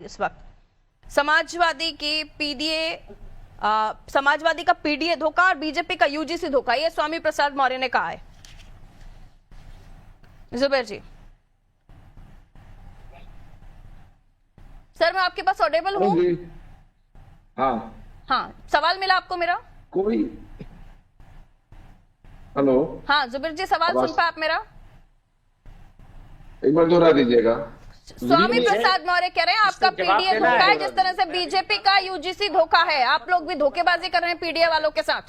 इस वक्त समाजवादी की पीडीए, समाजवादी का पीडीए धोखा और बीजेपी का यूजीसी धोखा, ये स्वामी प्रसाद मौर्य ने कहा है। जुबैर जी, सर मैं आपके पास ऑडिबल हूँ? हाँ हाँ, सवाल मिला आपको मेरा? कोई हेलो, हाँ जुबैर जी, सवाल सुन पाए आप मेरा? एक बार दोहरा दीजिएगा। स्वामी प्रसाद मौर्य कह रहे हैं आपका पीडीए धोखा है, जिस तरह से बीजेपी का यूजीसी धोखा है, आप लोग भी धोखेबाजी कर रहे हैं पीडीए वालों के साथ।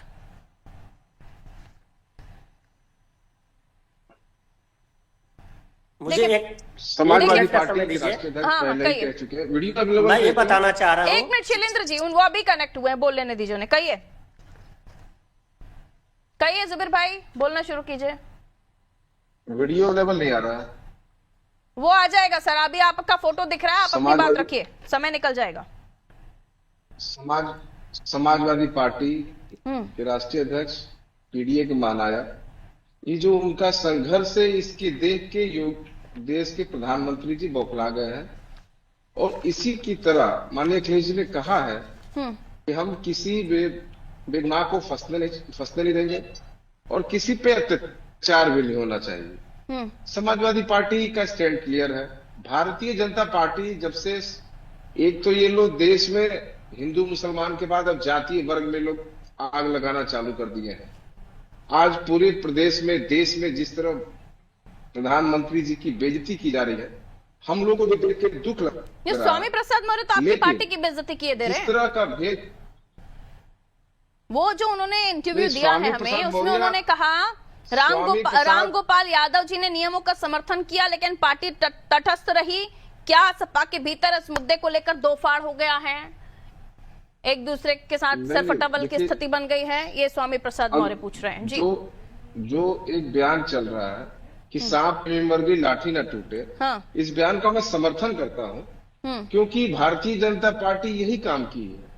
मुझे एक समाजवादी मिनट का पार्टी समय के दीजिए। राष्ट्रीय अध्यक्ष हाँ, पहले ही कहिए। कह चुके हैं, वीडियो का अवेलेबल मैं ये देखो। बताना चाह रहा एक हूँ, मिनट शैलेंद्र जी, वो अभी कनेक्ट हुए हैं, बोल लेने दीजिए उन्हें। कहिए कहिए जुबैर भाई, बोलना शुरू कीजिए। वीडियो अवेलेबल नहीं आ रहा है। वो आ जाएगा सर, अभी आपका फोटो दिख रहा है, आप अपनी बात समाजवादी- रखिए, समय निकल जाएगा। समाजवादी पार्टी हम्म, के राष्ट्रीय अध्यक्ष पीडीए के महानायक, ये जो उनका संघर्ष है, इसके देख के देश के प्रधानमंत्री जी बौखला गए हैं। और इसी की तरह माननीय अखिलेश जी ने कहा है कि हम किसी बेगुनाह को फंसने नहीं देंगे और किसी पे अत्याचार भी नहीं होना चाहिए। समाजवादी पार्टी का स्टैंड क्लियर है। भारतीय जनता पार्टी जब से, एक तो ये लोग देश में हिंदू मुसलमान के बाद अब जातीय वर्ग में लोग आग लगाना चालू कर दिए हैं। आज पूरे प्रदेश में, देश में जिस तरह प्रधानमंत्री जी की बेइज्जती की जा रही है, हम लोगों को देख के दुख लग ये रहा स्वामी है। प्रसाद मौर्य तो आपकी लेकिन पार्टी की बेइज्जती किए दे रहे इस हैं। तरह का भेद, वो जो उन्होंने इंटरव्यू नहीं, दिया है स्वामी हमें, प्रसाद उसमें मौर्य- उन्होंने कहा स्वामी प्रसाद- राम गोपाल यादव जी ने नियमों का समर्थन किया, लेकिन पार्टी तटस्थ रही। क्या सपा के भीतर इस मुद्दे को लेकर दो फाड़ हो गया है, एक दूसरे के साथ नहीं, सरफटाबल की देखिए, स्थिति बन गई है? ये स्वामी प्रसाद मौर्य पूछ रहे हैं जी। जो एक बयान चल रहा है कि सांप में मर गई लाठी न टूटे, हाँ। इस बयान का मैं समर्थन करता हूं, क्योंकि भारतीय जनता पार्टी यही काम की है।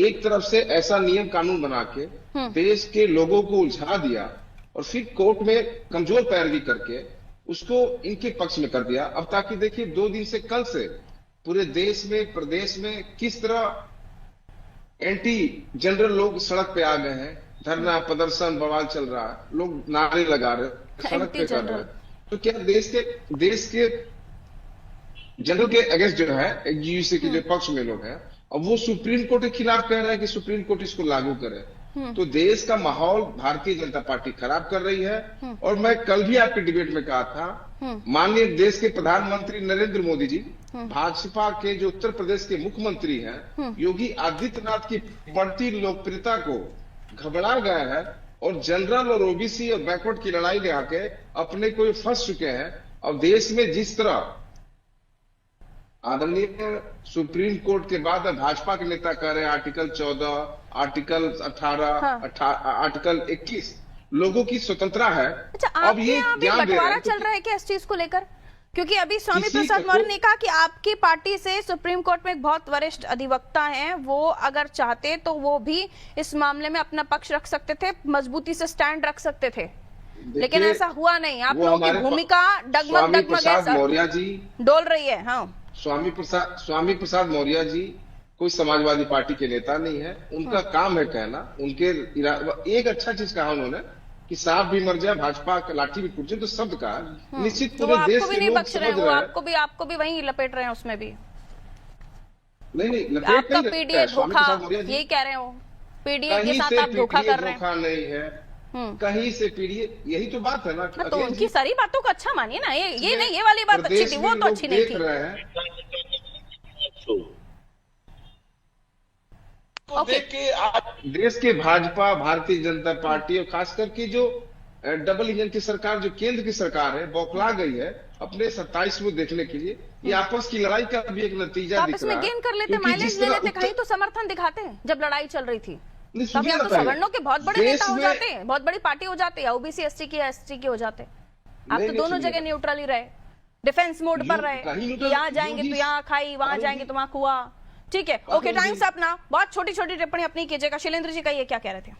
एक तरफ से ऐसा नियम कानून बना के देश के लोगों को उलझा दिया और फिर कोर्ट में कमजोर पैरवी करके उसको इनके पक्ष में कर दिया। अब ताकि देखिए 2 दिन से, कल से पूरे देश में, प्रदेश में किस तरह एंटी जनरल लोग सड़क पे आ गए हैं। धरना प्रदर्शन बवाल चल रहा है, लोग नारे लगा रहे हैं, सड़क पे कर रहे हैं। तो क्या देश के जनरल के अगेंस्ट जो है, एक यूजीसी के जो पक्ष में लोग हैं, अब वो सुप्रीम कोर्ट के खिलाफ कह रहे हैं कि सुप्रीम कोर्ट इसको लागू करे। तो देश का माहौल भारतीय जनता पार्टी खराब कर रही है। और मैं कल भी आपके डिबेट में कहा था, माननीय देश के प्रधानमंत्री नरेंद्र मोदी जी, भाजपा के जो उत्तर प्रदेश के मुख्यमंत्री हैं योगी आदित्यनाथ की बढ़ती लोकप्रियता को घबरा गए हैं और जनरल और ओबीसी और बैकवर्ड की लड़ाई ले आके अपने को फंस चुके हैं। अब देश में जिस तरह आदरणीय सुप्रीम कोर्ट के बाद अब भाजपा के नेता कह रहे हैं आर्टिकल 14, आर्टिकल 18, आर्टिकल 21 लोगों की स्वतंत्रता है। अच्छा, अब आपके ये यहाँ भी ज्ञान दे रहे बंटवारा हैं तो चल रहा है क्या इस चीज को लेकर? क्योंकि अभी स्वामी किसी प्रसाद को- मौर्य ने कहा कि आपकी पार्टी से सुप्रीम कोर्ट में एक बहुत वरिष्ठ अधिवक्ता हैं, वो अगर चाहते तो वो भी इस मामले में अपना पक्ष रख सकते थे, मजबूती से स्टैंड रख सकते थे, लेकिन ऐसा हुआ नहीं। आप वो लोगों की हमारे भूमिका स्वामी प्रसाद डगमग मौर्य जी, डोल रही है। हाँ, स्वामी प्रसाद मौर्य जी कोई समाजवादी पार्टी के नेता नहीं है। उनका काम है कहना, उनके एक अच्छा चीज कहा उन्होंने कि सांप भी मर जाए, भाजपा का लाठी भी टूट जाए, तो शब्द का निश्चित तो वो पूरे देश आपको भी के नहीं लोग बख्श रहे समझ हैं, वो रहे हैं। आपको भी वहीं लपेट रहे हैं उसमें भी। नहीं, लपेट आपका नहीं रहे पीडीए हैं। स्वामी धोखा, प्रसाद मौर्य जी यही कह रहे हैं वो, पीडीए के कहीं साथ से आप धोखा पीडीए कर रहे हैं। धोखा नहीं है, कहीं से पीडीए, यही तो बात है ना। तो अखिलेश उनकी जी, सारी बातों को अच्छा मानिए ना, ये नहीं, ये वाली बात अच्छी प्रदेश थी, में वो तो लोग अच्छी नहीं देख थी। रहे हैं। ओके, देख के आज देश के भाजपा, भारतीय जनता पार्टी और खास करके जो डबल इंजन की सरकार, जो केंद्र की सरकार है, बौखला गई है अपने 27 को देखने के लिए। ये आपस की लड़ाई का भी एक नतीजा दिख आपस रहा में है। गेन कर लेते, क्योंकि माइलेज जिस ले तरह लेते, कहीं तो समर्थन दिखाते हैं जब लड़ाई चल रही थी। नहीं, तब सुनिए या ना तो पहले। सवर्णों के बहुत बड़े देश नेता हो में- जाते हैं, बहुत बड़ी पार्टी हो जाती है, ओबीसी एसटी की, एसटी के हो जाते। आप नहीं, तो नहीं, दोनों सुनिए। जगह न्यूट्रल ही रहे, डिफेंस मोड पर रहे, कहीं कि यहाँ जाएंगे तो यहाँ खाई, वहां जाएंगे तो वहां कुआ। ठीक है, ओके, टाइम्स अपना बहुत छोटी छोटी टिप्पणी अपनी कीजिएगा। शैलेंद्र जी कहिए, क्या कह रहे थे?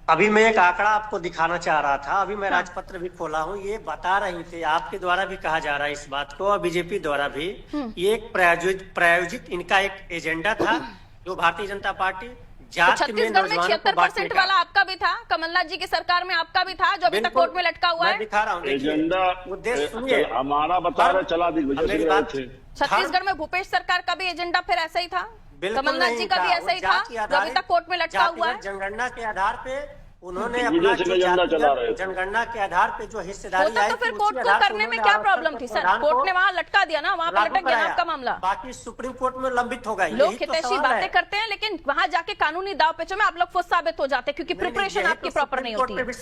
अभी मैं एक आंकड़ा आपको दिखाना चाह रहा था। अभी मैं राजपत्र भी खोला हूँ, ये बता रही थी, आपके द्वारा भी कहा जा रहा है इस बात को और बीजेपी द्वारा भी, ये एक प्रायोजित इनका एक एजेंडा था जो भारतीय जनता पार्टी जात में छत्तीसगढ़ में नौजवानों को 76% वाला आपका भी था, कमलनाथ जी की सरकार में आपका भी था, जो अभी तक कोर्ट में लटका हुआ है। मैं दिखा रहा हूँ, एजेंडा उद्देश्य सुनिए, हमारा बता रहे चला दिग्विजय थे। छत्तीसगढ़ में भूपेश सरकार का भी एजेंडा फिर ऐसा ही था, कमलनाथ जी का भी ऐसा ही था, जो अभी तक कोर्ट में लटका हुआ है। जनगणना के आधार पे उन्होंने अपना जनगणना के आधार पे जो हिस्सेदारी आई, तो फिर कोर्ट को करने में क्या प्रॉब्लम थी सर? कोर्ट ने वहां लटका दिया ना, वहां पर लटक गया ना आपका मामला। बाकी सुप्रीम कोर्ट में लंबित हो गई। लोग हितैषी बातें करते हैं, लेकिन वहां जाके कानूनी दाव पेचों में आप लोग खुद साबित हो जाते हैं, क्योंकि प्रिपरेशन आपकी प्रॉपर नहीं होती है। ठीक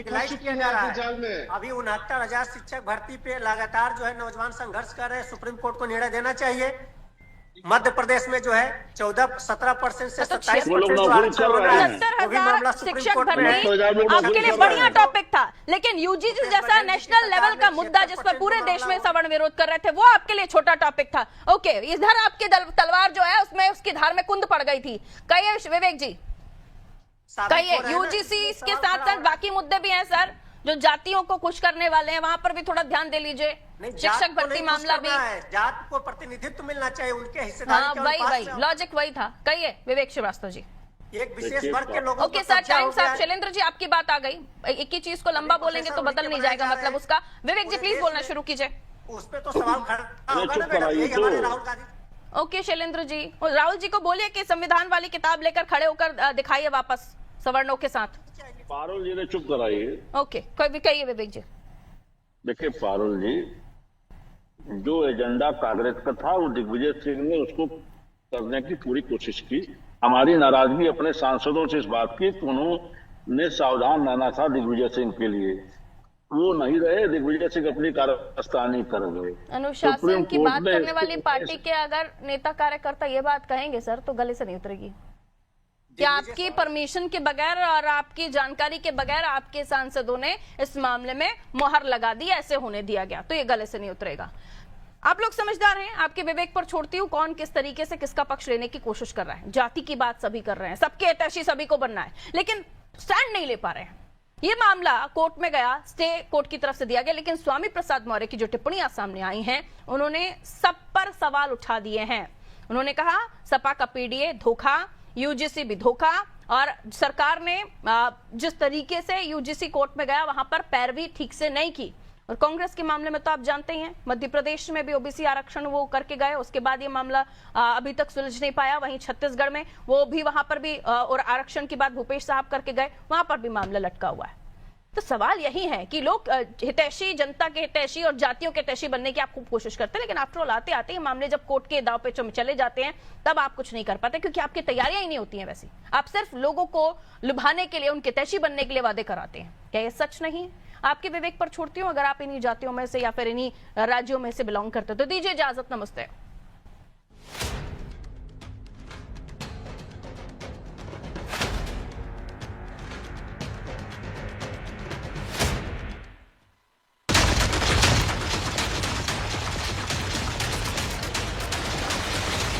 है, किया जा रहा है। अभी 69,000 शिक्षक भर्ती पे लगातार जो है नौजवान संघर्ष कर रहे हैं। सुप्रीम कोर्ट को निर्णय देना चाहिए। मध्य प्रदेश में जो है 17% से 27% शिक्षक भर्ती आपके लिए बढ़िया टॉपिक था, लेकिन यूजीसी जैसा नेशनल लेवल का मुद्दा जिस पर पूरे देश में सवर्ण विरोध कर रहे थे, वो आपके लिए छोटा टॉपिक था। ओके, इधर आपकी तलवार जो है उसमें उसकी धार में कुंद पड़ गई थी। कहिए विवेक जी, कहिए। यूजीसी के साथ साथ बाकी मुद्दे भी हैं सर, जो जातियों को खुश करने वाले हैं, वहां पर भी थोड़ा ध्यान दे लीजिए। शिक्षक भर्ती मामला भी, जात को प्रतिनिधित्व मिलना चाहिए, उनके हिस्सेदारी। हाँ, वही लॉजिक वही था। कहिए विवेक श्रीवास्तव जी। एक विशेष वर्ग के लोगों ओके सर, टाइम साहब। शैलेंद्र जी, आपकी बात आ गई। एक ही चीज को लंबा बोलेंगे तो बदल नहीं जाएगा मतलब उसका। विवेक जी प्लीज बोलना शुरू कीजिए। उस पर तो सवाल खड़ा होगा ना मैडम, यही हमारे राहुल गांधी। ओके शैलेंद्र जी, राहुल जी को बोलिए कि संविधान वाली किताब लेकर खड़े होकर दिखाइए वापस सवर्णों के साथ। पारुल जी ने चुप कराइए। ओके, कोई भी कहिए विवेक जी। देखिए पारुल जी, जो एजेंडा कांग्रेस का था वो दिग्विजय सिंह ने उसको करने की पूरी कोशिश की। हमारी नाराजगी अपने सांसदों से इस बात की कि उन्होंने सावधान रहना था दिग्विजय सिंह के लिए, वो नहीं रहे। दिग्विजय सिंह अपनी कारस्तानी कर गए। अनुशासन की बात करने वाली पार्टी के अगर नेता कार्यकर्ता ये बात कहेंगे सर, तो गले से नहीं उतरेगी। क्या आपकी परमिशन के बगैर और आपकी जानकारी के बगैर आपके सांसदों ने इस मामले में मोहर लगा दी, ऐसे होने दिया गया, तो ये गले से नहीं उतरेगा। आप लोग समझदार हैं, आपके विवेक पर छोड़ती हूँ कौन किस तरीके से किसका पक्ष लेने की कोशिश कर रहा है। जाति की बात सभी कर रहे हैं, सबके हितैषी सभी को बनना है, लेकिन स्टैंड नहीं ले पा रहे हैं। ये मामला कोर्ट में गया, स्टे कोर्ट की तरफ से दिया गया, लेकिन स्वामी प्रसाद मौर्य की जो टिप्पणियां सामने आई हैं, उन्होंने सब पर सवाल उठा दिए हैं। उन्होंने कहा सपा का पीडीए धोखा, यूजीसी भी धोखा, और सरकार ने जिस तरीके से यूजीसी कोर्ट में गया वहां पर पैरवी ठीक से नहीं की। और कांग्रेस के मामले में तो आप जानते ही हैं, मध्य प्रदेश में भी ओबीसी आरक्षण वो करके गए, उसके बाद ये मामला अभी तक सुलझ नहीं पाया। वहीं छत्तीसगढ़ में वो भी वहां पर भी और आरक्षण की बात भूपेश साहब करके गए, वहां पर भी मामला लटका हुआ है। तो सवाल यही है कि लोग हितैषी, जनता के हितैषी और जातियों के हितैषी बनने की आप खूब कोशिश करते हैं, लेकिन आफ्टर ऑल आते आते ये मामले जब कोर्ट के दाव पेचों में चले जाते हैं, तब आप कुछ नहीं कर पाते, क्योंकि आपकी तैयारियां ही नहीं होती हैं वैसी। आप सिर्फ लोगों को लुभाने के लिए, उनके हितैषी बनने के लिए वादे कराते हैं। क्या ये सच नहीं है? आपके विवेक पर छोड़ती हूँ, अगर आप इन्हीं जातियों में से या फिर इन्हीं राज्यों में से बिलोंग करते तो दीजिए इजाजत। नमस्ते।